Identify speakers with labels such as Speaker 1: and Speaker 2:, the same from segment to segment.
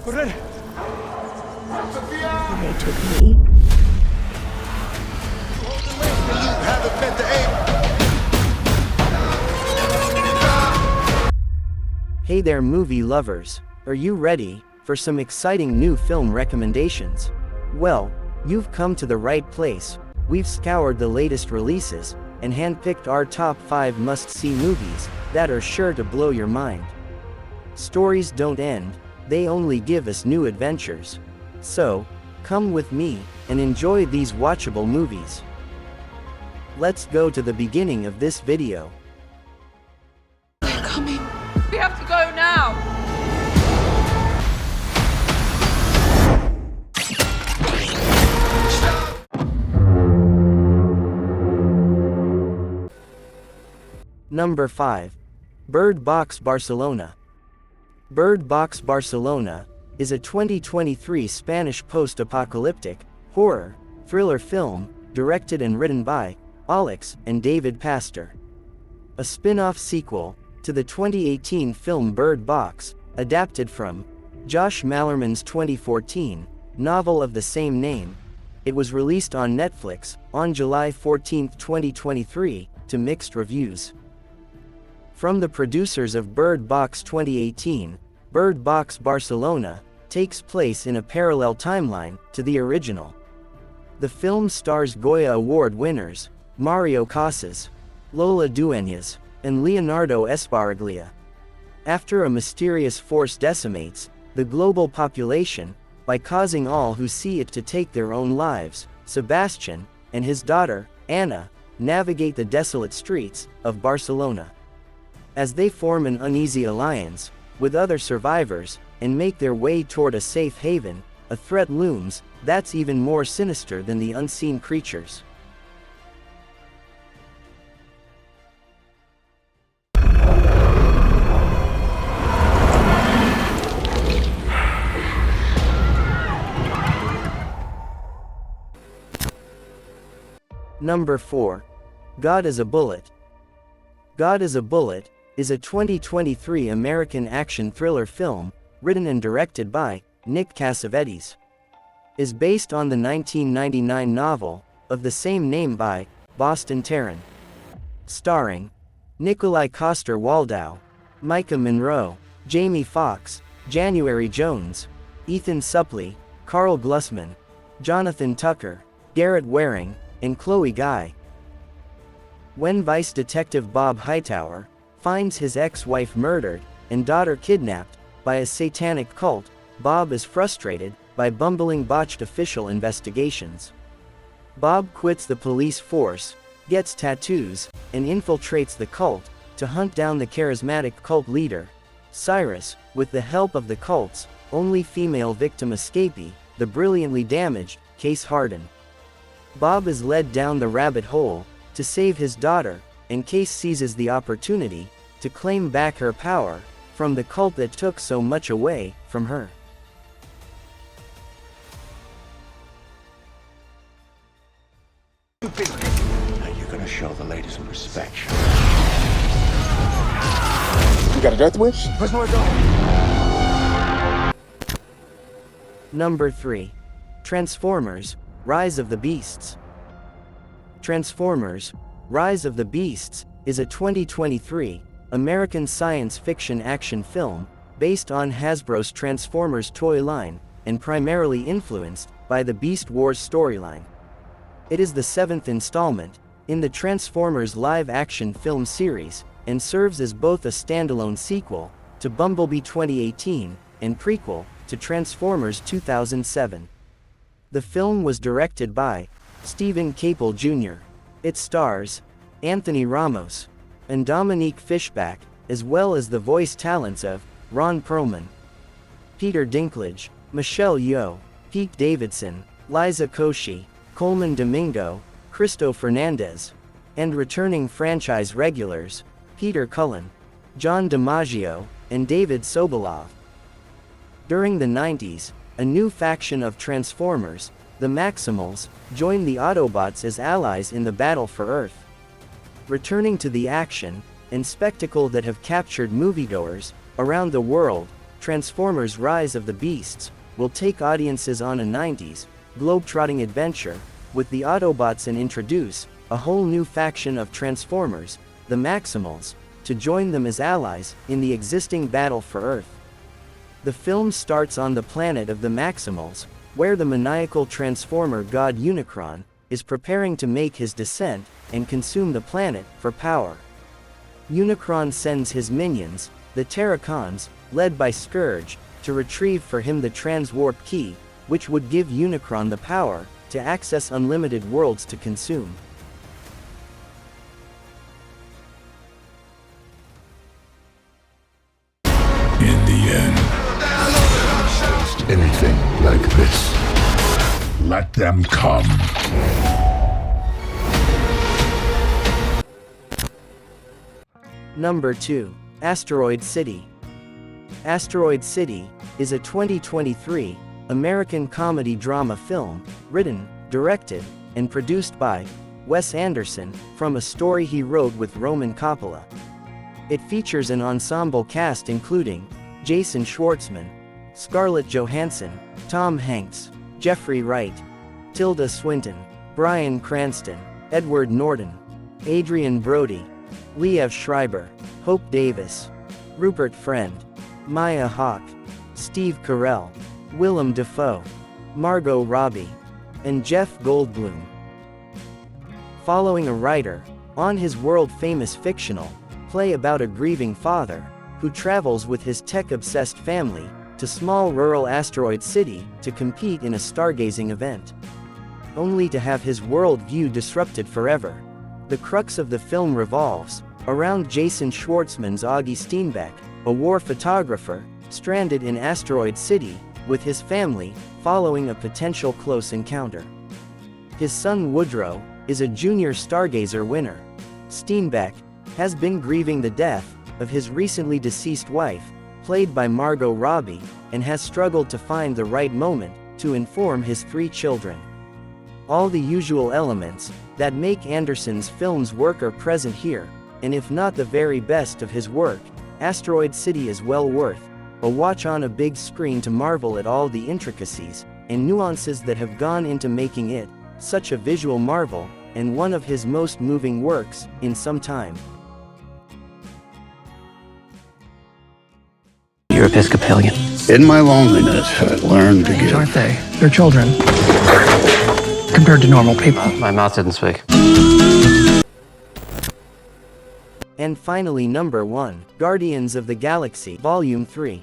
Speaker 1: They took me.
Speaker 2: You haven't met the aim.
Speaker 3: Hey there movie lovers, are you ready for some exciting new film recommendations? Well, you've come to the right place. We've scoured the latest releases and handpicked our top 5 must-see movies that are sure to blow your mind. Stories don't end, they only give us new adventures. So, come with me and enjoy these watchable movies. Let's go to the beginning of this video.
Speaker 4: They're coming. We have to go now.
Speaker 3: Number 5. Bird Box Barcelona. Bird Box Barcelona is a 2023 Spanish post-apocalyptic horror thriller film directed and written by Alex and David Pastor. A spin-off sequel to the 2018 film Bird Box, adapted from Josh Malerman's 2014 novel of the same name. It was released on Netflix on July 14, 2023, to mixed reviews. From the producers of Bird Box 2018, Bird Box Barcelona takes place in a parallel timeline to the original. The film stars Goya Award winners Mario Casas, Lola Dueñas, and Leonardo Esparaglia. After a mysterious force decimates the global population by causing all who see it to take their own lives, Sebastian and his daughter, Anna, navigate the desolate streets of Barcelona. As they form an uneasy alliance with other survivors and make their way toward a safe haven, a threat looms that's even more sinister than the unseen creatures. Number 4. God is a Bullet. God is a Bullet is a 2023 American action thriller film, written and directed by Nick Cassavetes. Is based on the 1999 novel of the same name by Boston Tarrant. Starring Nikolai Coster-Waldau, Micah Monroe, Jamie Foxx, January Jones, Ethan Suplee, Carl Glusman, Jonathan Tucker, Garrett Waring, and Chloe Guy. When Vice Detective Bob Hightower finds his ex-wife murdered and daughter kidnapped by a satanic cult, Bob is frustrated by bumbling botched official investigations. Bob quits the police force, gets tattoos, and infiltrates the cult to hunt down the charismatic cult leader, Cyrus, with the help of the cult's only female victim escapee, the brilliantly damaged Case Harden. Bob is led down the rabbit hole to save his daughter, and Case seizes the opportunity to claim back her power from the cult that took so much away from her.
Speaker 2: Now you're gonna show the ladies some respect.
Speaker 5: You got a death wish?
Speaker 2: Where's more going?
Speaker 3: Number 3. Transformers: Rise of the Beasts. Transformers: Rise of the Beasts is a 2023 American science fiction action film based on Hasbro's Transformers toy line and primarily influenced by the Beast Wars storyline. It is the 7th installment in the Transformers live-action film series and serves as both a standalone sequel to Bumblebee 2018 and prequel to Transformers 2007. The film was directed by Stephen Capel Jr. It stars Anthony Ramos and Dominique Fishback, as well as the voice talents of Ron Perlman, Peter Dinklage, Michelle Yeoh, Pete Davidson, Liza Koshy, Coleman Domingo, Cristo Fernandez, and returning franchise regulars, Peter Cullen, John DiMaggio, and David Sobolov. During the 90s, a new faction of Transformers, the Maximals, joined the Autobots as allies in the battle for Earth. Returning to the action and spectacle that have captured moviegoers around the world, Transformers: Rise of the Beasts will take audiences on a 90s, globe-trotting adventure, with the Autobots and introduce a whole new faction of Transformers, the Maximals, to join them as allies in the existing battle for Earth. The film starts on the planet of the Maximals, where the maniacal Transformer god Unicron is preparing to make his descent and consume the planet for power. Unicron sends his minions, the Terracons, led by Scourge, to retrieve for him the Transwarp Key, which would give Unicron the power to access unlimited worlds to consume.
Speaker 6: In the end, anything like this, let them come.
Speaker 3: Number 2. Asteroid City. Asteroid City is a 2023 American comedy drama film, written, directed, and produced by Wes Anderson, from a story he wrote with Roman Coppola. It features an ensemble cast including Jason Schwartzman, Scarlett Johansson, Tom Hanks, Jeffrey Wright, Tilda Swinton, Bryan Cranston, Edward Norton, Adrian Brody, Liev Schreiber, Hope Davis, Rupert Friend, Maya Hawke, Steve Carell, Willem Dafoe, Margot Robbie, and Jeff Goldblum. Following a writer on his world-famous fictional play about a grieving father who travels with his tech-obsessed family to small rural asteroid city to compete in a stargazing event, only to have his worldview disrupted forever. The crux of the film revolves around Jason Schwartzman's Augie Steenbeck, a war photographer stranded in Asteroid City with his family following a potential close encounter. His son Woodrow is a junior stargazer winner. Steenbeck has been grieving the death of his recently deceased wife, played by Margot Robbie, and has struggled to find the right moment to inform his 3 children. All the usual elements that make Anderson's films work are present here, and if not the very best of his work, Asteroid City is well worth a watch on a big screen to marvel at all the intricacies and nuances that have gone into making it such a visual marvel, and one of his most moving works in some time.
Speaker 7: You're Episcopalian.
Speaker 6: In my loneliness, I learned to give.
Speaker 7: Aren't they? They're children. Compared to normal people. My mouth didn't speak.
Speaker 3: And finally, number 1, Guardians of the Galaxy Volume 3.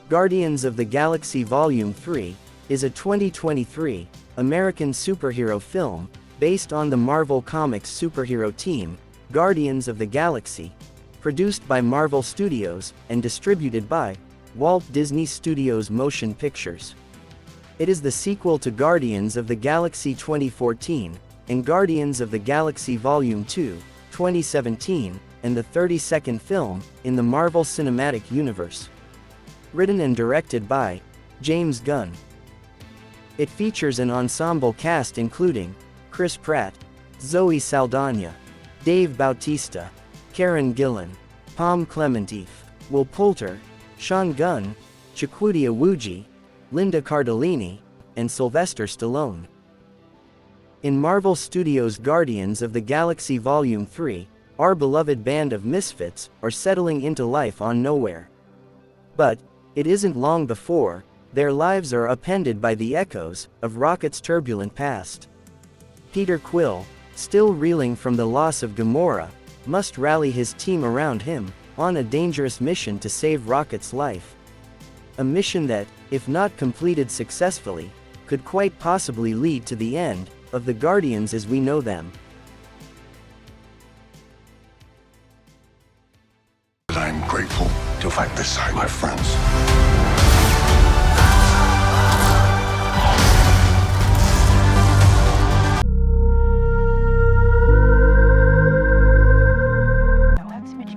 Speaker 3: Guardians of the Galaxy Volume 3 is a 2023 American superhero film based on the Marvel Comics superhero team, Guardians of the Galaxy, produced by Marvel Studios and distributed by Walt Disney Studios Motion Pictures. It is the sequel to Guardians of the Galaxy 2014 and Guardians of the Galaxy Volume 2, 2017, and the 32nd film in the Marvel Cinematic Universe. Written and directed by James Gunn. It features an ensemble cast including Chris Pratt, Zoe Saldana, Dave Bautista, Karen Gillan, Pom Klementieff, Will Poulter, Sean Gunn, Chiwetel Ejiofor, Linda Cardellini, and Sylvester Stallone. In Marvel Studios' Guardians of the Galaxy Volume 3, our beloved band of misfits are settling into life on Nowhere. But it isn't long before their lives are upended by the echoes of Rocket's turbulent past. Peter Quill, still reeling from the loss of Gamora, must rally his team around him on a dangerous mission to save Rocket's life. A mission that, if not completed successfully, could quite possibly lead to the end of the Guardians as we know them.
Speaker 6: I'm grateful to fight beside my friends.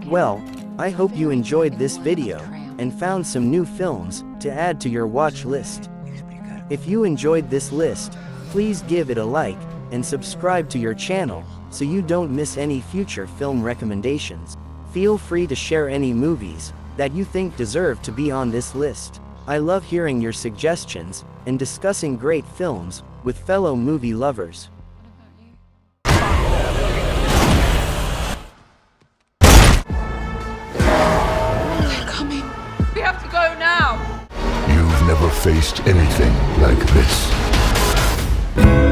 Speaker 3: Well, I hope you enjoyed this video and found some new films to add to your watch list. If you enjoyed this list, please give it a like and subscribe to your channel so you don't miss any future film recommendations. Feel free to share any movies that you think deserve to be on this list. I love hearing your suggestions and discussing great films with fellow movie lovers.
Speaker 4: They're coming. We have to go now.
Speaker 6: You've never faced anything like this.